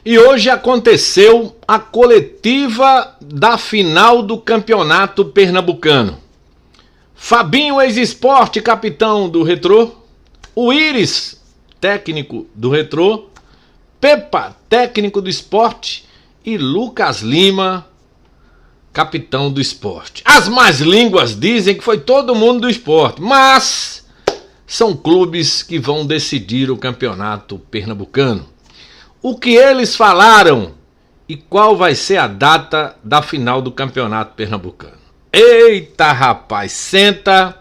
E hoje aconteceu a coletiva da final do Campeonato Pernambucano. Fabinho, ex-esporte, capitão do Retrô. O Íris, técnico do Retrô. Pepa, técnico do Esporte. E Lucas Lima, capitão do Esporte. As más línguas dizem que foi todo mundo do Esporte, mas são clubes que vão decidir o Campeonato Pernambucano. O que eles falaram e qual vai ser a data da final do Campeonato Pernambucano? Eita, rapaz, senta,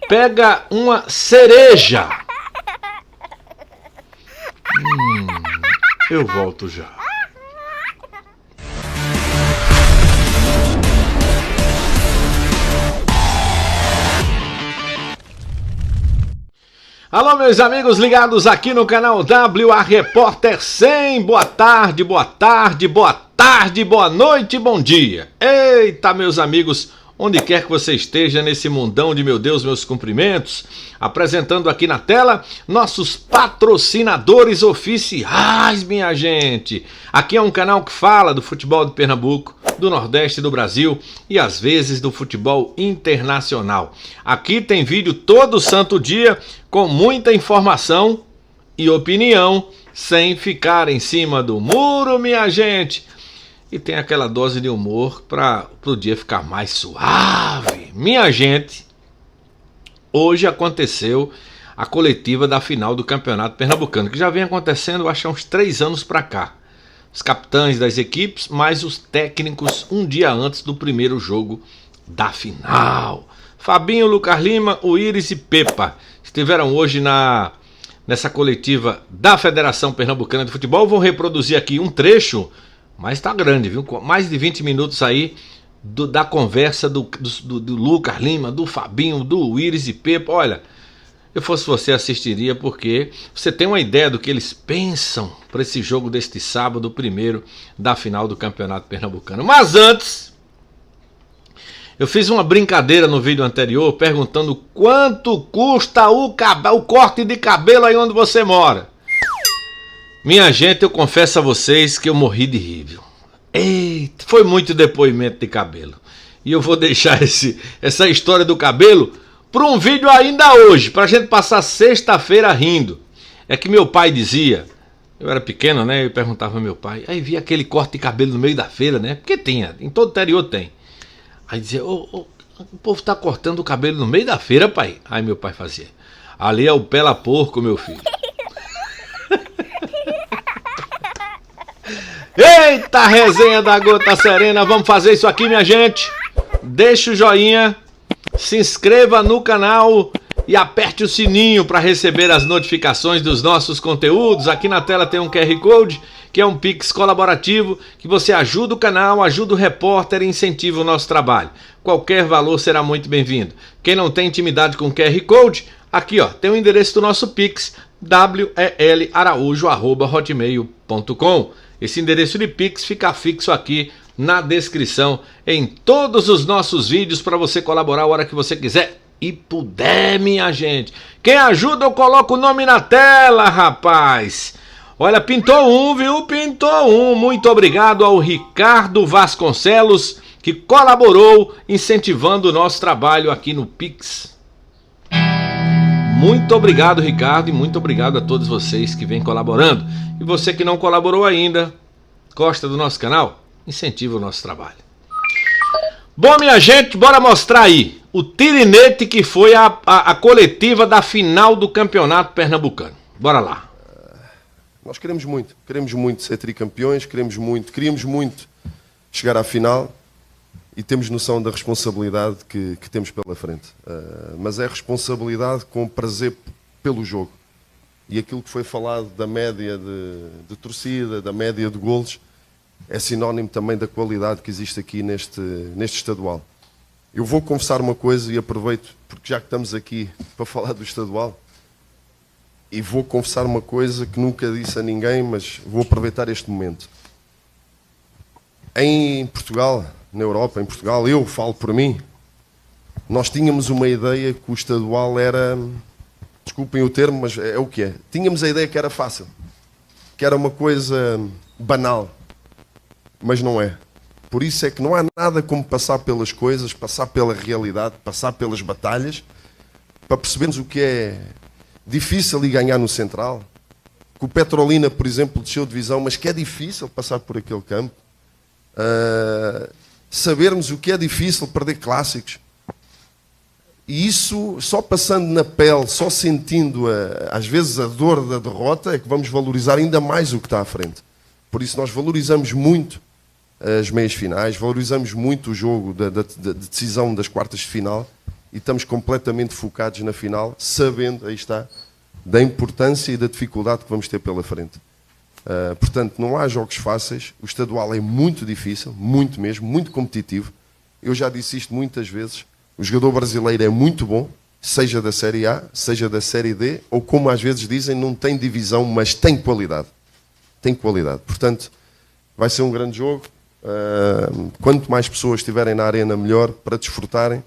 pega uma cereja. Eu volto já. Alô, meus amigos ligados aqui no canal WA Repórter 100. Boa tarde, boa tarde, boa tarde, boa noite, bom dia. Eita, meus amigos, onde quer que você esteja nesse mundão de meu Deus, meus cumprimentos. Apresentando aqui na tela nossos patrocinadores oficiais, minha gente. Aqui é um canal que fala do futebol de Pernambuco, do Nordeste do Brasil e às vezes do futebol internacional. Aqui tem vídeo todo santo dia com muita informação e opinião, sem ficar em cima do muro, minha gente. E tem aquela dose de humor para o dia ficar mais suave. Minha gente, hoje aconteceu a coletiva da final do Campeonato Pernambucano, que já vem acontecendo, acho, há uns 3 anos para cá. Os capitães das equipes, mais os técnicos um dia antes do primeiro jogo da final. Fabinho, Lucas Lima, o Íris e Pepa estiveram hoje nessa coletiva da Federação Pernambucana de Futebol. Vou reproduzir aqui um trecho, mas tá grande, viu? Mais de 20 minutos aí da conversa do Lucas Lima, do Fabinho, do Íris e Pepa. Olha, eu fosse você, assistiria, porque você tem uma ideia do que eles pensam para esse jogo deste sábado, primeiro da final do Campeonato Pernambucano. Mas antes, eu fiz uma brincadeira no vídeo anterior perguntando quanto custa o corte de cabelo aí onde você mora. Minha gente, eu confesso a vocês que eu morri de rir, viu? Eita, foi muito depoimento de cabelo. E eu vou deixar essa história do cabelo para um vídeo ainda hoje, para a gente passar sexta-feira rindo. É que meu pai dizia, eu era pequeno, né? Eu perguntava ao meu pai, aí via aquele corte de cabelo no meio da feira, né? Porque tinha, em todo o interior tem. Aí dizia, o povo tá cortando o cabelo no meio da feira, pai. Aí meu pai fazia, ali é o pela porco, meu filho. Eita, resenha da Gota Serena, vamos fazer isso aqui, minha gente. Deixa o joinha, se inscreva no canal e aperte o sininho para receber as notificações dos nossos conteúdos. Aqui na tela tem um QR Code, que é um Pix colaborativo, que você ajuda o canal, ajuda o repórter e incentiva o nosso trabalho. Qualquer valor será muito bem-vindo. Quem não tem intimidade com o QR Code, aqui ó, tem o endereço do nosso Pix, welaraújo@hotmail.com. Esse endereço de Pix fica fixo aqui na descrição, em todos os nossos vídeos, para você colaborar a hora que você quiser e puder, minha gente. Quem ajuda, eu coloco o nome na tela, rapaz. Olha, pintou um, viu? Pintou um. Muito obrigado ao Ricardo Vasconcelos, que colaborou incentivando o nosso trabalho aqui no Pix. Muito obrigado, Ricardo, e muito obrigado a todos vocês que vêm colaborando. E você que não colaborou ainda, gosta do nosso canal? Incentiva o nosso trabalho. Bom, minha gente, bora mostrar aí o tirinete que foi a coletiva da final do Campeonato Pernambucano. Bora lá. Nós queremos muito ser tricampeões, queríamos muito chegar à final e temos noção da responsabilidade que temos pela frente. Mas é responsabilidade com prazer pelo jogo. E aquilo que foi falado da média de torcida, da média de golos, é sinónimo também da qualidade que existe aqui neste estadual. Eu vou confessar uma coisa e aproveito, porque já que estamos aqui para falar do estadual, e vou confessar uma coisa que nunca disse a ninguém, mas vou aproveitar este momento. Em Portugal, na Europa, em Portugal, eu falo por mim, nós tínhamos uma ideia que o estadual era, desculpem o termo, mas é o que é. Tínhamos a ideia que era fácil. que era uma coisa banal, mas não é. Por isso é que não há nada como passar pelas coisas, passar pela realidade, passar pelas batalhas, para percebermos o que é difícil e ganhar no Central. Que o Petrolina, por exemplo, desceu de divisão, mas que é difícil passar por aquele campo. Sabermos o que é difícil perder clássicos. E isso, só passando na pele, só sentindo, às vezes, a dor da derrota, é que vamos valorizar ainda mais o que está à frente. Por isso nós valorizamos muito as meias finais, valorizamos muito o jogo da decisão das quartas de final e estamos completamente focados na final, sabendo, aí está, da importância e da dificuldade que vamos ter pela frente. Portanto, não há jogos fáceis, o estadual é muito difícil, muito mesmo, muito competitivo. Eu já disse isto muitas vezes, o jogador brasileiro é muito bom, seja da Série A, seja da Série D, ou como às vezes dizem, não tem divisão, mas tem qualidade. Tem qualidade. Portanto, vai ser um grande jogo. Quanto mais pessoas estiverem na arena, melhor, para desfrutarem.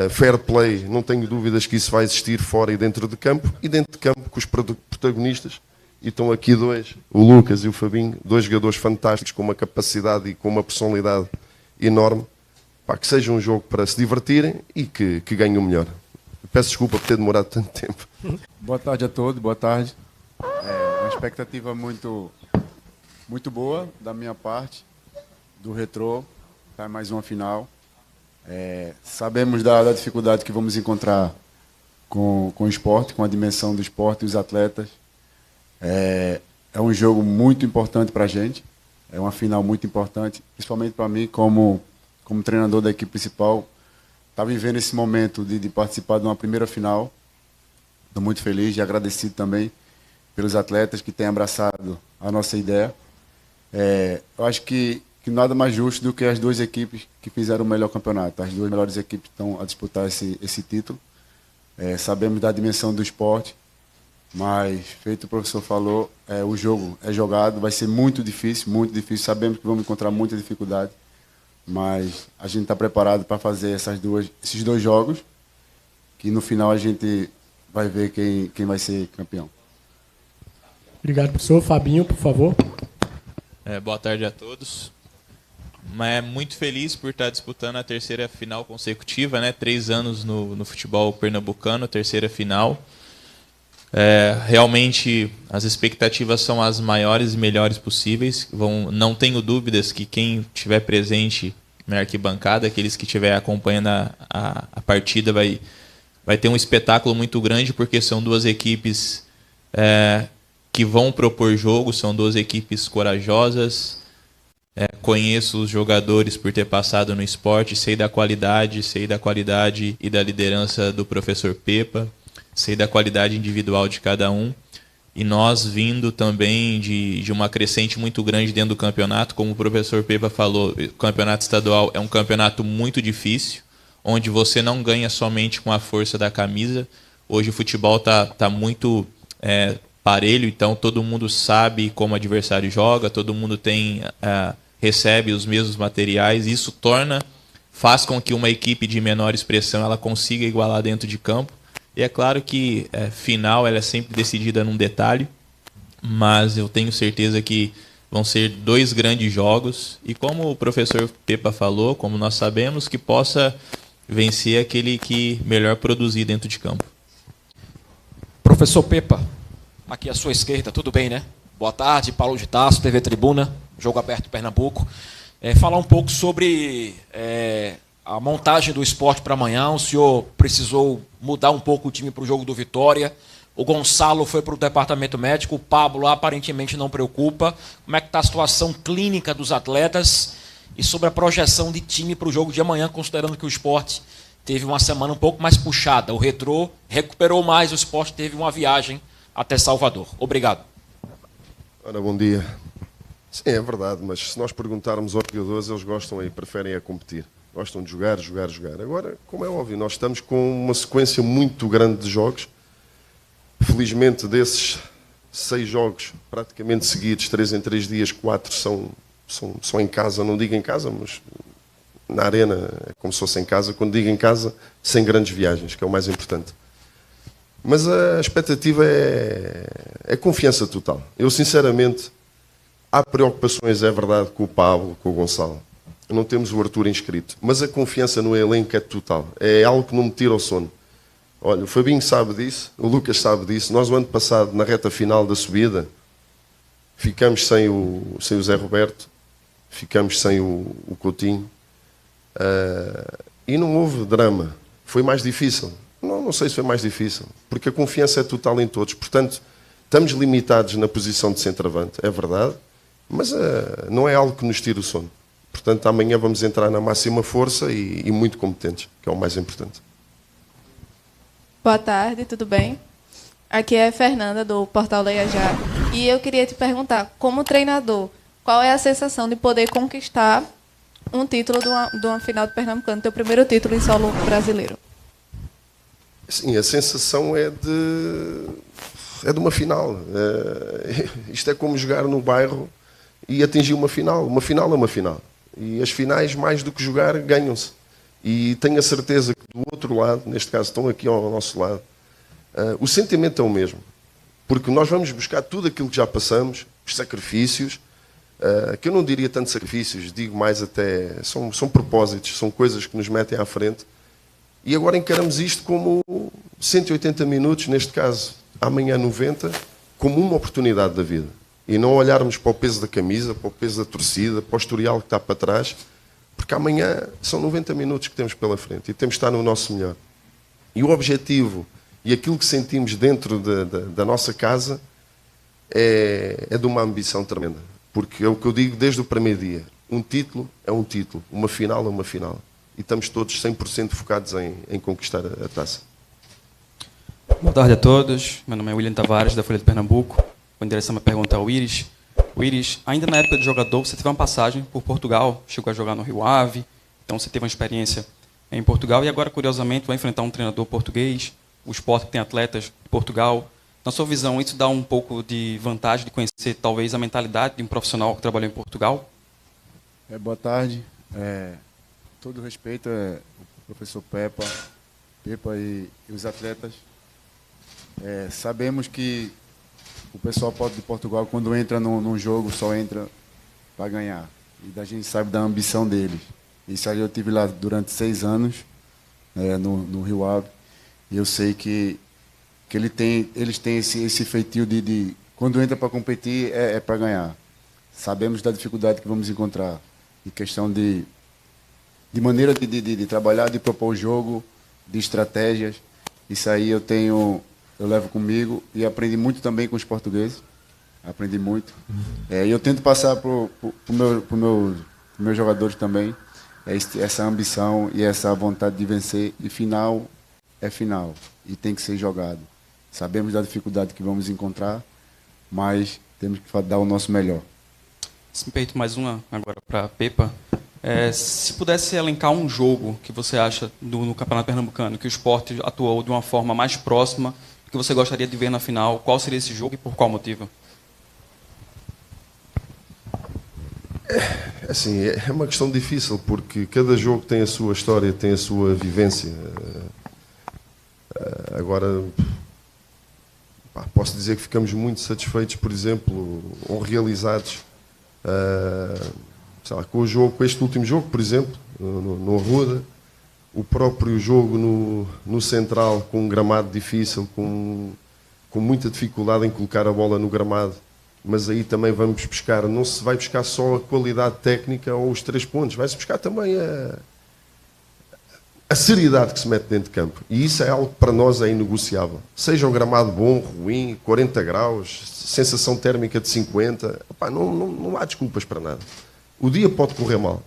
Fair play, não tenho dúvidas que isso vai existir fora e dentro de campo. E dentro de campo, com os protagonistas. E estão aqui dois, o Lucas e o Fabinho, dois jogadores fantásticos, com uma capacidade e com uma personalidade enorme. Que seja um jogo para se divertirem e que ganhem o melhor. Peço desculpa por ter demorado tanto tempo. Boa tarde a todos, boa tarde. Uma expectativa muito boa da minha parte, do Retrô, tá, mais uma final. Sabemos da dificuldade que vamos encontrar com o esporte, com a dimensão do esporte e os atletas. É um jogo muito importante para a gente, é uma final muito importante, principalmente para mim como treinador da equipe principal. Está vivendo esse momento de participar de uma primeira final. Estou muito feliz e agradecido também pelos atletas que têm abraçado a nossa ideia. Eu acho que nada mais justo do que as duas equipes que fizeram o melhor campeonato. As duas melhores equipes estão a disputar esse título. Sabemos da dimensão do esporte, mas, feito o professor falou, o jogo é jogado, vai ser muito difícil, muito difícil. Sabemos que vamos encontrar muita dificuldade, mas a gente está preparado para fazer esses dois jogos, que no final a gente vai ver quem vai ser campeão. Obrigado, professor. Fabinho, por favor. Boa tarde a todos. Mas muito feliz por estar disputando a terceira final consecutiva, né? 3 anos no futebol pernambucano, terceira final. Realmente as expectativas são as maiores e melhores possíveis. Não tenho dúvidas que quem estiver presente na arquibancada, aqueles que estiver acompanhando a partida, vai ter um espetáculo muito grande, porque são duas equipes que vão propor jogo, são duas equipes corajosas. Conheço os jogadores por ter passado no esporte, sei da qualidade e da liderança do professor Pepa. Sei da qualidade individual de cada um, e nós vindo também de uma crescente muito grande dentro do campeonato. Como o professor Pepa falou, o campeonato estadual é um campeonato muito difícil, onde você não ganha somente com a força da camisa. Hoje o futebol tá muito parelho, então todo mundo sabe como o adversário joga, todo mundo recebe os mesmos materiais. Isso faz com que uma equipe de menor expressão ela consiga igualar dentro de campo. E é claro que final ela é sempre decidida num detalhe, mas eu tenho certeza que vão ser 2 grandes jogos. E como o professor Pepa falou, como nós sabemos, que possa vencer aquele que melhor produzir dentro de campo. Professor Pepa, aqui à sua esquerda, tudo bem, né? Boa tarde, Paulo de Tarso, TV Tribuna, Jogo Aberto Pernambuco. Falar um pouco sobre a montagem do esporte para amanhã. O senhor precisou mudar um pouco o time para o jogo do Vitória. O Gonçalo foi para o departamento médico. O Pablo aparentemente não preocupa. Como é que está a situação clínica dos atletas e sobre a projeção de time para o jogo de amanhã, considerando que o esporte teve uma semana um pouco mais puxada. O Retrô recuperou mais, o esporte teve uma viagem até Salvador. Obrigado. Ora, bom dia. Sim, é verdade, mas se nós perguntarmos aos jogadores, eles gostam e preferem competir. Gostam de jogar. Agora, como é óbvio, nós estamos com uma sequência muito grande de jogos. Felizmente, desses 6 jogos praticamente seguidos, 3 em 3 dias, 4 são em casa. Não digo em casa, mas na arena é como se fosse em casa. Quando digo em casa, sem grandes viagens, que é o mais importante. Mas a expectativa é confiança total. Eu, sinceramente, há preocupações, é verdade, com o Pablo, com o Gonçalo. Não temos o Arthur inscrito. Mas a confiança no elenco é total. É algo que não me tira o sono. Olha, o Fabinho sabe disso, o Lucas sabe disso. Nós, o ano passado, na reta final da subida, ficamos sem o Zé Roberto, ficamos sem o Coutinho. E não houve drama. Foi mais difícil. Não sei se foi mais difícil, porque a confiança é total em todos. Portanto, estamos limitados na posição de centroavante, é verdade, mas não é algo que nos tire o sono. Portanto, amanhã vamos entrar na máxima força e muito competentes, que é o mais importante. Boa tarde, tudo bem? Aqui é a Fernanda, do Portal Leia Já. E eu queria te perguntar, como treinador, qual é a sensação de poder conquistar um título de uma final de Pernambucano, teu primeiro título em solo brasileiro? Sim, a sensação é de uma final. Isto é como jogar no bairro e atingir uma final. Uma final é uma final. E as finais, mais do que jogar, ganham-se. E tenho a certeza que do outro lado, neste caso estão aqui ao nosso lado, o sentimento é o mesmo. Porque nós vamos buscar tudo aquilo que já passamos, os sacrifícios, que eu não diria tanto sacrifícios, digo mais até, são propósitos, são coisas que nos metem à frente. E agora encaramos isto como 180 minutos, neste caso, amanhã 90, como uma oportunidade da vida. E não olharmos para o peso da camisa, para o peso da torcida, para o historial que está para trás, porque amanhã são 90 minutos que temos pela frente e temos de estar no nosso melhor. E o objetivo e aquilo que sentimos dentro da nossa casa é de uma ambição tremenda. Porque é o que eu digo desde o primeiro dia. Um título é um título, uma final é uma final. E estamos todos 100% focados em conquistar a taça. Boa tarde a todos. Meu nome é William Tavares, da Folha de Pernambuco. Vou endereçar uma pergunta ao Iris. O Iris, ainda na época de jogador, você teve uma passagem por Portugal, chegou a jogar no Rio Ave, então você teve uma experiência em Portugal e agora, curiosamente, vai enfrentar um treinador português, o Sport que tem atletas de Portugal. Na sua visão, isso dá um pouco de vantagem de conhecer, talvez, a mentalidade de um profissional que trabalhou em Portugal? Boa tarde. Todo respeito ao professor Pepa e os atletas. Sabemos que o pessoal de Portugal, quando entra num jogo, só entra para ganhar. E a gente sabe da ambição deles. Isso aí eu tive lá durante 6 anos, no Rio Ave, e eu sei que eles têm esse feitio de quando entra para competir, é para ganhar. Sabemos da dificuldade que vamos encontrar. Em questão de maneira de trabalhar, de propor o jogo, de estratégias. Isso aí eu levo comigo e aprendi muito também com os portugueses. Aprendi muito. E eu tento passar para os meus jogadores também essa ambição e essa vontade de vencer. E final é final. E tem que ser jogado. Sabemos da dificuldade que vamos encontrar, mas temos que dar o nosso melhor. Se me permite mais uma agora para a Pepa. Se pudesse elencar um jogo que você acha no Campeonato Pernambucano, que o Sport atuou de uma forma mais próxima, que você gostaria de ver na final, qual seria esse jogo e por qual motivo? Assim, é uma questão difícil, porque cada jogo tem a sua história, tem a sua vivência. Agora, posso dizer que ficamos muito satisfeitos, por exemplo, ou realizados com o jogo, com este último jogo, por exemplo, no Arruda, o próprio jogo no Central, com um gramado difícil, com muita dificuldade em colocar a bola no gramado, mas aí também vamos buscar, não se vai buscar só a qualidade técnica ou os 3 pontos, vai-se buscar também a seriedade que se mete dentro de campo. E isso é algo que para nós é inegociável. Seja um gramado bom, ruim, 40 graus, sensação térmica de 50, não há desculpas para nada. O dia pode correr mal.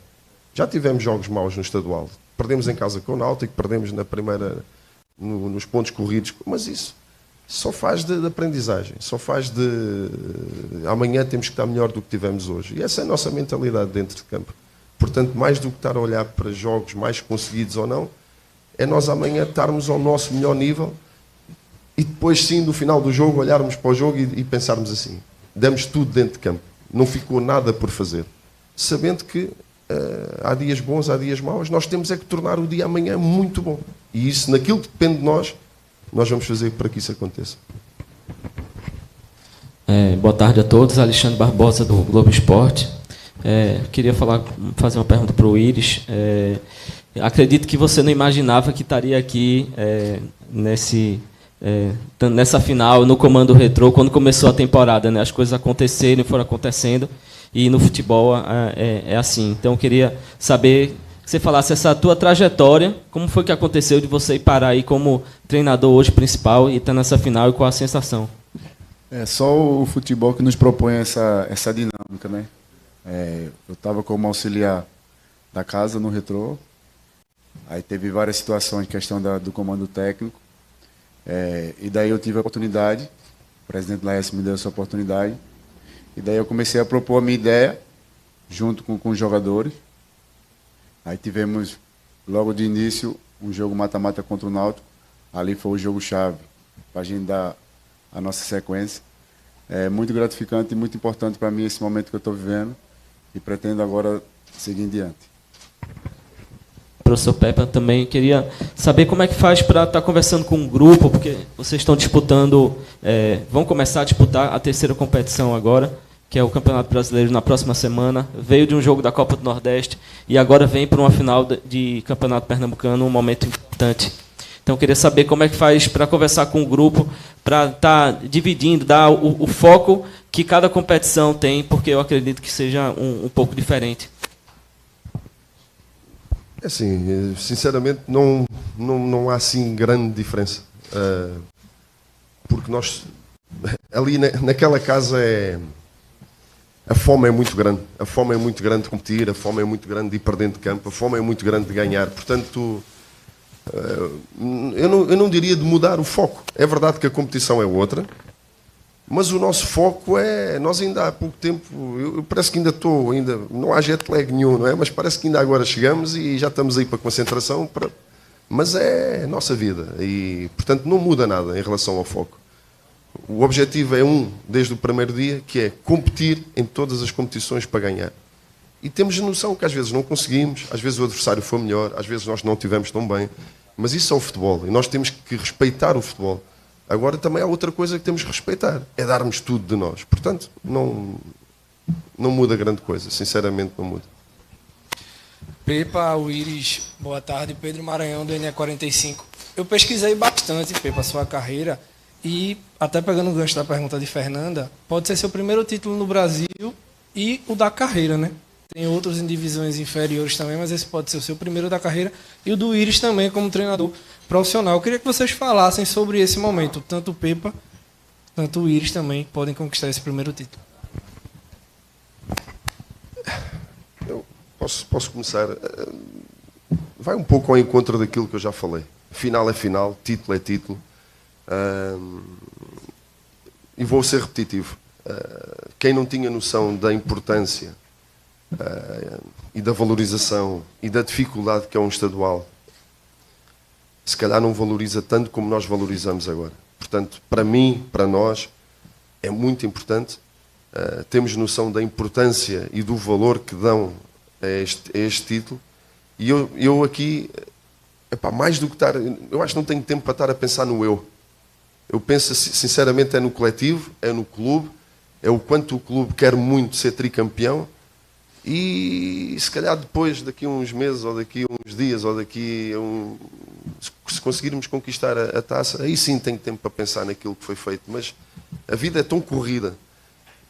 Já tivemos jogos maus no estadual. Perdemos em casa com o Náutico, perdemos na primeira, nos pontos corridos, mas isso só faz de aprendizagem, só faz de amanhã temos que estar melhor do que tivemos hoje. E essa é a nossa mentalidade dentro de campo. Portanto, mais do que estar a olhar para jogos mais conseguidos ou não, é nós amanhã estarmos ao nosso melhor nível e depois sim, no final do jogo, olharmos para o jogo e pensarmos assim, demos tudo dentro de campo, não ficou nada por fazer. Sabendo que há dias bons, há dias maus, nós temos é que tornar o dia amanhã muito bom. E isso, naquilo que depende de nós, nós vamos fazer para que isso aconteça. Boa tarde a todos, Alexandre Barbosa do Globo Esporte. Queria fazer uma pergunta para o Iris. Acredito que você não imaginava que estaria aqui nessa final, no Comando Retrô, quando começou a temporada, né? As coisas aconteceram, foram acontecendo, e no futebol é assim. Então, eu queria saber que você falasse essa tua trajetória, como foi que aconteceu de você ir parar aí como treinador hoje principal e estar nessa final, e qual a sensação? É só o futebol que nos propõe essa dinâmica, né? Eu estava como auxiliar da casa no Retrô, aí teve várias situações, questão do comando técnico, e daí eu tive a oportunidade, o presidente Laércio me deu essa oportunidade, e daí eu comecei a propor a minha ideia, junto com os jogadores. Aí tivemos, logo de início, um jogo mata-mata contra o Náutico, ali foi o jogo-chave, para a gente dar a nossa sequência. É muito gratificante e muito importante para mim esse momento que eu estou vivendo, e pretendo agora seguir em diante. Professor Pepa, também queria saber como é que faz para estar conversando com um grupo, porque vocês estão disputando, vão começar a disputar a terceira competição agora, que é o Campeonato Brasileiro na próxima semana. Veio de um jogo da Copa do Nordeste e agora vem para uma final de Campeonato Pernambucano, um momento importante. Então, eu queria saber como é que faz para conversar com o grupo, para estar dividindo, dar o foco que cada competição tem, porque eu acredito que seja um pouco diferente. Assim, sinceramente, não há assim grande diferença. Porque nós, ali naquela casa, a fome é muito grande. A fome é muito grande de competir, a fome é muito grande de ir para dentro de campo, a fome é muito grande de ganhar. Portanto, eu não diria de mudar o foco. É verdade que a competição é outra, mas o nosso foco nós ainda há pouco tempo, eu parece que ainda não há jet lag nenhum, não é? Mas parece que ainda agora chegamos e já estamos aí para concentração, mas é a nossa vida e, portanto, não muda nada em relação ao foco. O objetivo é desde o primeiro dia, que é competir em todas as competições para ganhar. E temos noção que às vezes não conseguimos, às vezes o adversário foi melhor, às vezes nós não tivemos tão bem, mas isso é o futebol e nós temos que respeitar o futebol. Agora também há outra coisa que temos que respeitar, é darmos tudo de nós. Portanto, não muda grande coisa, sinceramente não muda. Pepa, Iris, boa tarde. Pedro Maranhão, do NE45. Eu pesquisei bastante, Pepa, a sua carreira, e até pegando o gancho da pergunta de Fernanda, pode ser seu primeiro título no Brasil e o da carreira, né? Tem outros em divisões inferiores também, mas esse pode ser o seu primeiro da carreira, e o do Iris também como treinador profissional. Eu queria que vocês falassem sobre esse momento. Tanto o Pepa, tanto o Iris também podem conquistar esse primeiro título. Eu posso começar. Vai um pouco ao encontro daquilo que eu já falei. Final é final, título é título. E vou ser repetitivo. Quem não tinha noção da importância e da valorização e da dificuldade que é um estadual, se calhar não valoriza tanto como nós valorizamos agora. Portanto, para mim, para nós, é muito importante. Temos noção da importância e do valor que dão a este título. E eu aqui, mais do que estar... Eu acho que não tenho tempo para estar a pensar no eu. Eu penso, sinceramente, é no coletivo, é no clube, é o quanto o clube quer muito ser tricampeão. E se calhar depois, daqui a uns meses, ou daqui a uns dias, ou daqui a se conseguirmos conquistar a taça, aí sim tenho tempo para pensar naquilo que foi feito. Mas a vida é tão corrida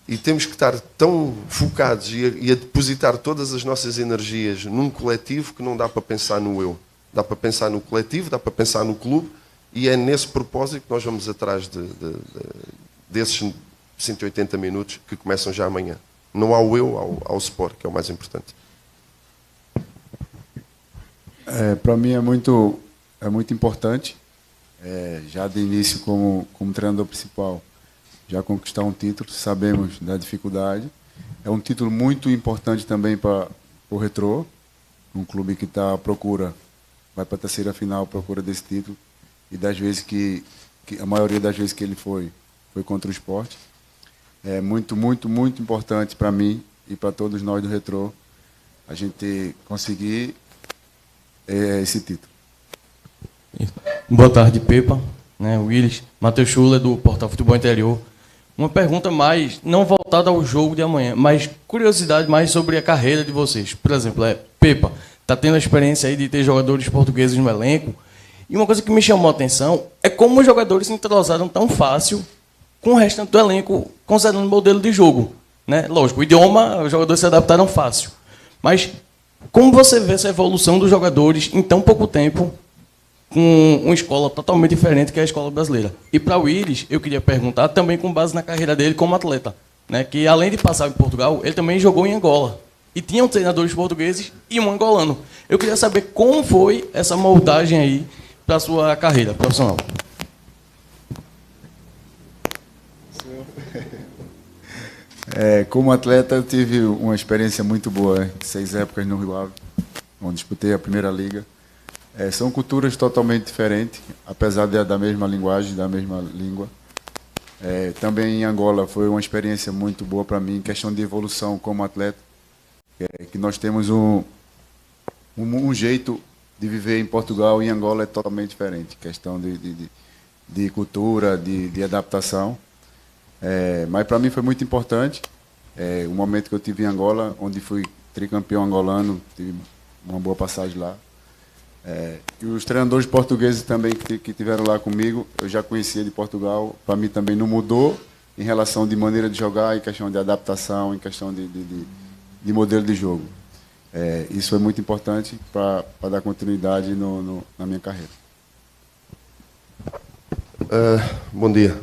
e temos que estar tão focados e a depositar todas as nossas energias num coletivo que não dá para pensar no eu. Dá para pensar no coletivo, dá para pensar no clube, e é nesse propósito que nós vamos atrás desses 180 minutos que começam já amanhã. Não ao eu, ao Sport, que é o mais importante. Para mim é muito importante, já de início como treinador principal, já conquistar um título. Sabemos da dificuldade. É um título muito importante também para o Retrô, um clube que está à procura, vai para a terceira final à procura desse título, e das vezes que a maioria das vezes que ele foi contra o Sport. É muito, muito, muito importante para mim e para todos nós do Retrô a gente conseguir esse título. Boa tarde, Pepa. né? Willis, Matheus Schuller, do Portal Futebol Interior. Uma pergunta mais, não voltada ao jogo de amanhã, mas curiosidade mais sobre a carreira de vocês. Por exemplo, Pepa, está tendo a experiência aí de ter jogadores portugueses no elenco. E uma coisa que me chamou a atenção é como os jogadores se entrosaram tão fácil com o restante do elenco, considerando o modelo de jogo, né? Lógico, o idioma, os jogadores se adaptaram fácil. Mas como você vê essa evolução dos jogadores em tão pouco tempo, com uma escola totalmente diferente que é a escola brasileira? E para o Iris, eu queria perguntar, também com base na carreira dele como atleta, né? Que além de passar em Portugal, ele também jogou em Angola. E tinham treinadores portugueses e um angolano. Eu queria saber como foi essa moldagem aí para a sua carreira profissional. Como atleta, eu tive uma experiência muito boa, 6 épocas no Rio Ave, onde disputei a primeira liga. São culturas totalmente diferentes, apesar da mesma linguagem, da mesma língua. Também em Angola foi uma experiência muito boa para mim, em questão de evolução como atleta, que nós temos um jeito de viver em Portugal e em Angola é totalmente diferente, questão de cultura, de adaptação. Mas para mim foi muito importante o momento que eu tive em Angola, onde fui tricampeão angolano, tive uma boa passagem lá. E os treinadores portugueses também que tiveram lá comigo, eu já conhecia de Portugal, para mim também não mudou em relação de maneira de jogar, em questão de adaptação, em questão de modelo de jogo. Isso foi muito importante para dar continuidade na minha carreira. Bom dia.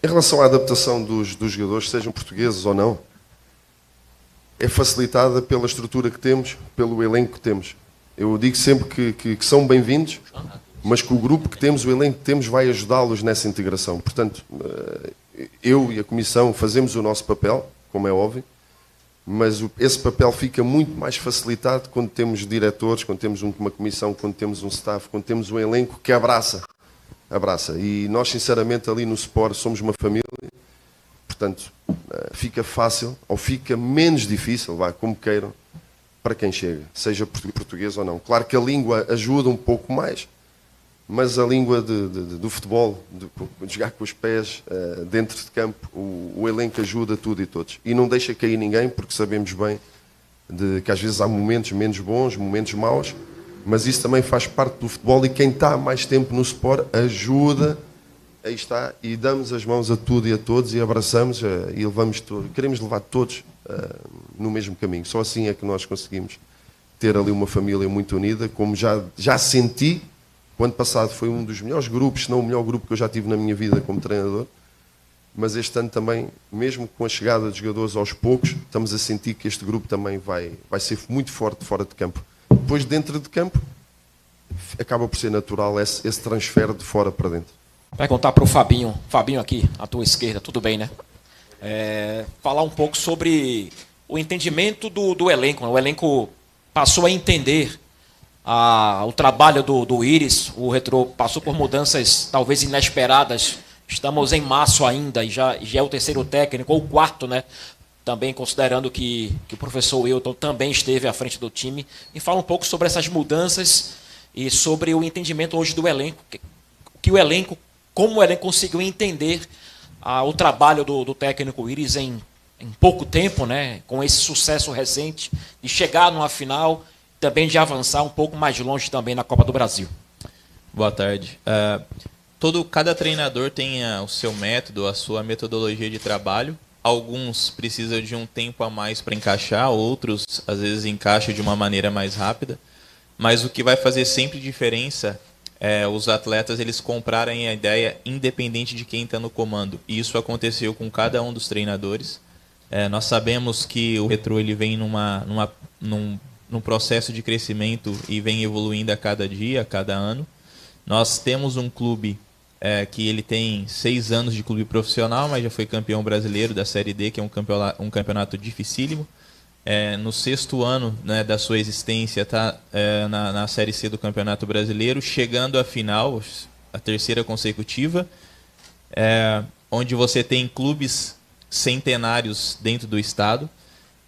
Em relação à adaptação dos jogadores, sejam portugueses ou não, é facilitada pela estrutura que temos, pelo elenco que temos. Eu digo sempre que são bem-vindos, mas que o grupo que temos, o elenco que temos, vai ajudá-los nessa integração. Portanto, eu e a Comissão fazemos o nosso papel, como é óbvio, mas esse papel fica muito mais facilitado quando temos diretores, quando temos uma comissão, quando temos um staff, quando temos um elenco que abraça. E nós, sinceramente, ali no Sport somos uma família, portanto, fica fácil, ou fica menos difícil, como queiram, para quem chega, seja português ou não. Claro que a língua ajuda um pouco mais, mas a língua do futebol, de jogar com os pés dentro de campo, o elenco ajuda tudo e todos. E não deixa cair ninguém, porque sabemos bem que às vezes há momentos menos bons, momentos maus, mas isso também faz parte do futebol e quem está há mais tempo no Sport ajuda, aí está, e damos as mãos a tudo e a todos e abraçamos e levamos todos, queremos levar todos no mesmo caminho. Só assim é que nós conseguimos ter ali uma família muito unida, como já senti. O ano passado foi um dos melhores grupos, se não o melhor grupo que eu já tive na minha vida como treinador, mas este ano também, mesmo com a chegada de jogadores aos poucos, estamos a sentir que este grupo também vai ser muito forte fora de campo. Depois, dentro de campo, acaba por ser natural esse transfer de fora para dentro. Perguntar para o Fabinho. Fabinho aqui, à tua esquerda, tudo bem, né? Falar um pouco sobre o entendimento do elenco. O elenco passou a entender o trabalho do Iris. O Retrô passou por mudanças talvez inesperadas. Estamos em março ainda e já é o terceiro técnico, ou o quarto, né? Também considerando que o professor Wilton também esteve à frente do time. E fala um pouco sobre essas mudanças e sobre o entendimento hoje do elenco. Como o elenco conseguiu entender o trabalho do técnico Iris em pouco tempo, né? Com esse sucesso recente, de chegar numa final, também de avançar um pouco mais longe também na Copa do Brasil. Boa tarde. Cada treinador tem o seu método, a sua metodologia de trabalho. Alguns precisam de um tempo a mais para encaixar, outros às vezes encaixam de uma maneira mais rápida. Mas o que vai fazer sempre diferença é os atletas eles comprarem a ideia independente de quem está no comando. E isso aconteceu com cada um dos treinadores. Nós sabemos que o Retrô ele vem num processo de crescimento e vem evoluindo a cada dia, a cada ano. Nós temos um clube que ele tem 6 anos de clube profissional, mas já foi campeão brasileiro da Série D, que é um campeonato dificílimo. No 6º ano, né, da sua existência, está na Série C do Campeonato Brasileiro, chegando à final, a 3ª consecutiva, onde você tem clubes centenários dentro do estado.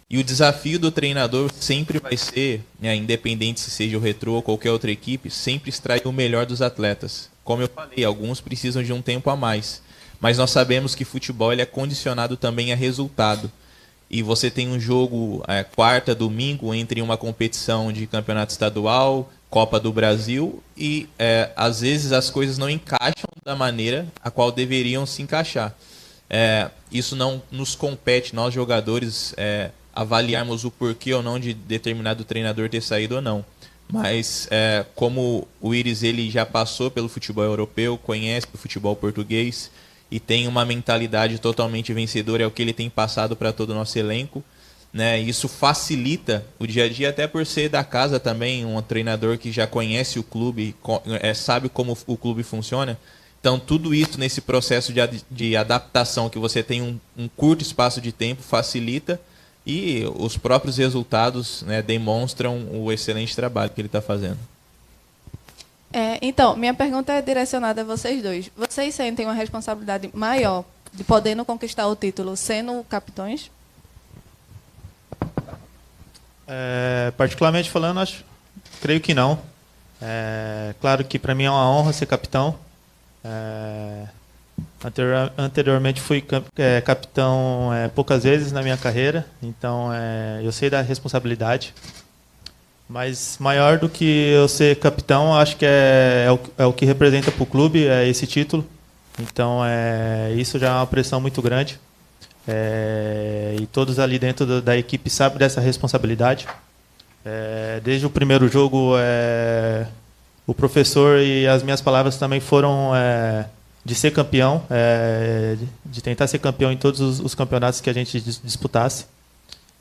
E o desafio do treinador sempre vai ser, independente se seja o Retrô ou qualquer outra equipe, sempre extrair o melhor dos atletas. como eu falei, alguns precisam de um tempo a mais. Mas nós sabemos que futebol ele é condicionado também a resultado. E você tem um jogo quarta, domingo, entre uma competição de campeonato estadual, Copa do Brasil, e às vezes as coisas não encaixam da maneira a qual deveriam se encaixar. Isso não nos compete, nós jogadores, avaliarmos o porquê ou não de determinado treinador ter saído ou não. Mas como o Iris ele já passou pelo futebol europeu, conhece o futebol português e tem uma mentalidade totalmente vencedora, é o que ele tem passado para todo o nosso elenco, né? Isso facilita o dia a dia, até por ser da casa também, um treinador que já conhece o clube, sabe como o clube funciona. Então tudo isso nesse processo de adaptação, que você tem um curto espaço de tempo, facilita, e os próprios resultados, né, demonstram o excelente trabalho que ele está fazendo. Então, minha pergunta é direcionada a vocês dois. Vocês sentem uma responsabilidade maior de podendo conquistar o título sendo capitães? Particularmente falando, creio que não. Claro que para mim é uma honra ser capitão. Anteriormente fui capitão poucas vezes na minha carreira, então eu sei da responsabilidade. Mas maior do que eu ser capitão, acho que é o que representa para o clube, esse título. Então isso já é uma pressão muito grande. E todos ali dentro da equipe sabem dessa responsabilidade. Desde o primeiro jogo, o professor e as minhas palavras também foram de ser campeão, de tentar ser campeão em todos os campeonatos que a gente disputasse.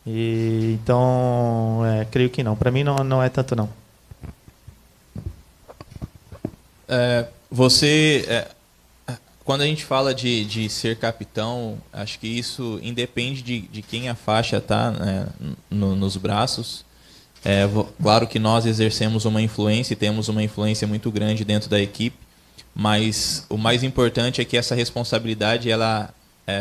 E então, creio que não. Para mim não é tanto não. Quando a gente fala de ser capitão, acho que isso independe de quem a faixa está, né, nos braços. Claro que nós exercemos uma influência e temos uma influência muito grande dentro da equipe, mas o mais importante é que essa responsabilidade ela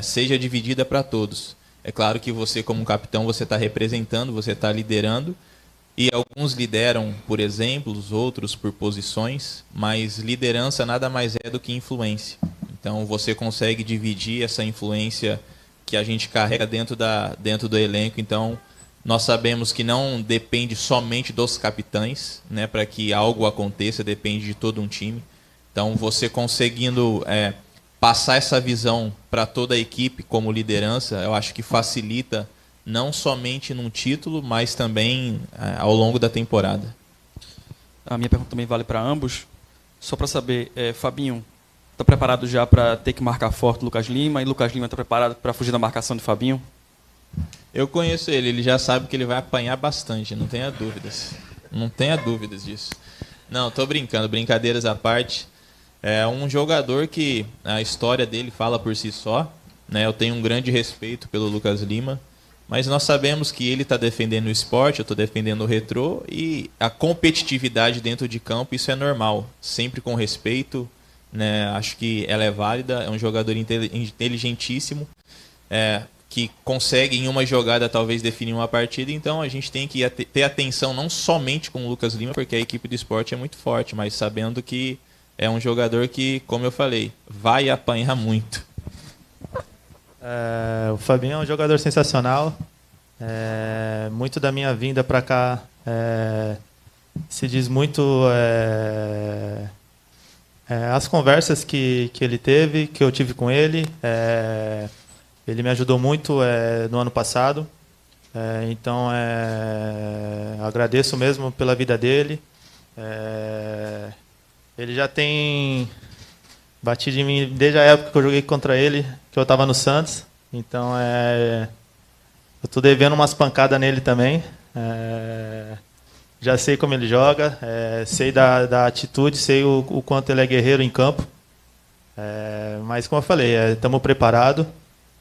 seja dividida para todos. É claro que você, como capitão, você está representando, você está liderando, e alguns lideram por exemplos, outros por posições, mas liderança nada mais é do que influência. Então você consegue dividir essa influência que a gente carrega dentro do elenco. Então nós sabemos que não depende somente dos capitães, né, para que algo aconteça, depende de todo um time. Então você conseguindo passar essa visão para toda a equipe como liderança, eu acho que facilita não somente num título, mas também ao longo da temporada. A minha pergunta também vale para ambos. Só para saber, Fabinho, está preparado já para ter que marcar forte o Lucas Lima, e Lucas Lima está preparado para fugir da marcação do Fabinho? Eu conheço ele já sabe que ele vai apanhar bastante, não tenha dúvidas. Não tenha dúvidas disso. Não, estou brincando, brincadeiras à parte. É um jogador que a história dele fala por si só, né? Eu tenho um grande respeito pelo Lucas Lima, mas nós sabemos que ele está defendendo o esporte, eu estou defendendo o Retrô, e a competitividade dentro de campo, isso é normal, sempre com respeito, né? Acho que ela é válida, é um jogador inteligentíssimo, que consegue em uma jogada talvez definir uma partida. Então a gente tem que ter atenção não somente com o Lucas Lima, porque a equipe do esporte é muito forte, mas sabendo que é um jogador que, como eu falei, vai apanhar muito. O Fabinho é um jogador sensacional. Muito da minha vinda para cá se diz muito as conversas que ele teve, que eu tive com ele. Ele me ajudou muito no ano passado. Então agradeço mesmo pela vida dele. Ele já tem batido em mim desde a época que eu joguei contra ele, que eu estava no Santos. Então eu estou devendo umas pancadas nele também. Já sei como ele joga, sei da atitude, sei o quanto ele é guerreiro em campo. Mas como eu falei, estamos preparados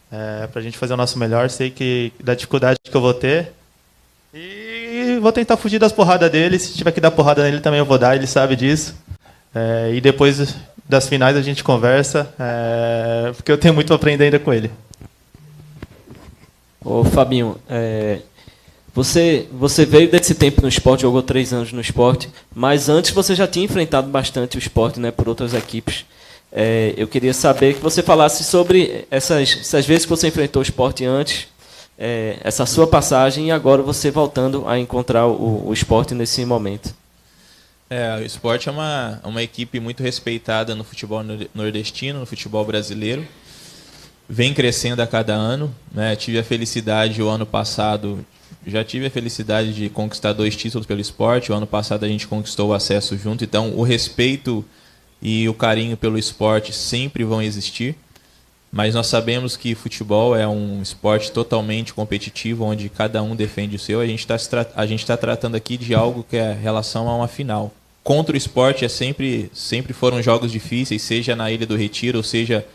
para a gente fazer o nosso melhor. Sei que da dificuldade que eu vou ter. E vou tentar fugir das porradas dele. Se tiver que dar porrada nele também eu vou dar, ele sabe disso. E depois das finais a gente conversa, porque eu tenho muito a aprender ainda com ele. Ô Fabinho, Você veio desse tempo no esporte, jogou 3 anos no esporte, mas antes você já tinha enfrentado bastante o esporte, né, por outras equipes. Eu queria saber que você falasse sobre essas vezes que você enfrentou o esporte antes, essa sua passagem e agora você voltando a encontrar o esporte nesse momento. O esporte é uma equipe muito respeitada no futebol nordestino, no futebol brasileiro. Vem crescendo a cada ano, né? Tive a felicidade o ano passado, já tive a felicidade de conquistar 2 títulos pelo esporte. O ano passado a gente conquistou o acesso junto, então o respeito e o carinho pelo esporte sempre vão existir. Mas nós sabemos que futebol é um esporte totalmente competitivo, onde cada um defende o seu. A gente está tratando aqui de algo que é relação a uma final. Contra o esporte sempre foram jogos difíceis, seja na Ilha do Retiro, ou seja,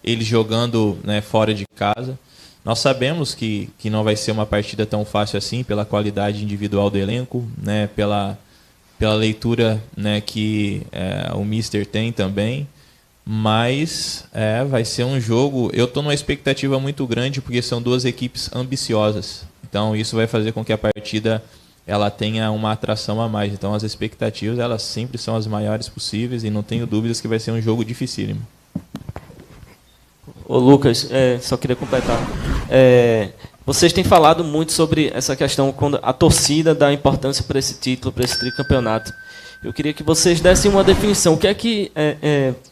eles jogando, né, fora de casa. Nós sabemos que não vai ser uma partida tão fácil assim, pela qualidade individual do elenco, né, pela leitura, né, que o Mister tem também. Mas vai ser um jogo... Eu estou numa expectativa muito grande, porque são 2 equipes ambiciosas. Então isso vai fazer com que a partida ela tenha uma atração a mais. Então as expectativas elas sempre são as maiores possíveis e não tenho dúvidas que vai ser um jogo dificílimo. Ô Lucas, só queria completar. Vocês têm falado muito sobre essa questão, quando a torcida dá importância para esse título, para esse tricampeonato. Eu queria que vocês dessem uma definição.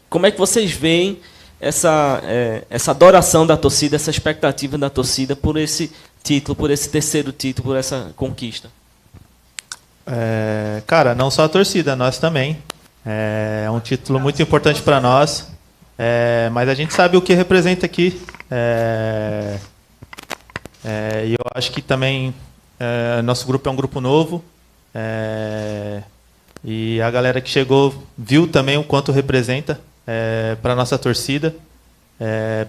Como é que vocês veem essa adoração da torcida, essa expectativa da torcida por esse título, por esse terceiro título, por essa conquista? Cara, não só a torcida, nós também. É um título muito importante para nós, mas a gente sabe o que representa aqui. E eu acho que também nosso grupo é um grupo novo. E a galera que chegou viu também o quanto representa para a nossa torcida,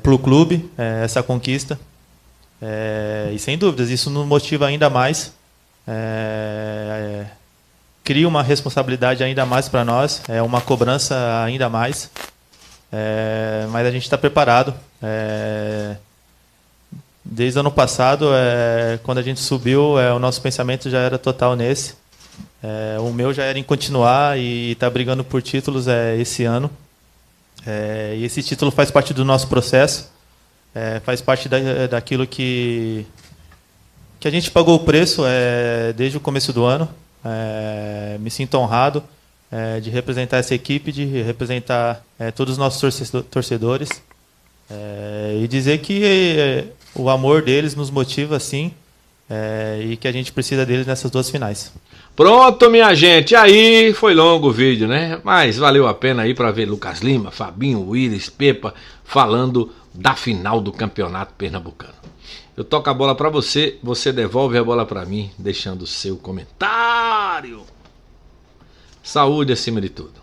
para o clube, essa conquista. E sem dúvidas, isso nos motiva ainda mais. Cria uma responsabilidade ainda mais para nós, uma cobrança ainda mais. Mas a gente está preparado. Desde o ano passado, quando a gente subiu, o nosso pensamento já era total nesse. O meu já era em continuar e estar brigando por títulos esse ano. E esse título faz parte do nosso processo, faz parte daquilo que a gente pagou o preço desde o começo do ano. Me sinto honrado de representar essa equipe, de representar todos os nossos torcedores, e dizer que o amor deles nos motiva, sim, e que a gente precisa deles nessas 2 finais. Pronto, minha gente, aí foi longo o vídeo, né? Mas valeu a pena aí para ver Lucas Lima, Fabinho, Willis, Pepa falando da final do Campeonato Pernambucano. Eu toco a bola para você, você devolve a bola para mim, deixando o seu comentário. Saúde acima de tudo.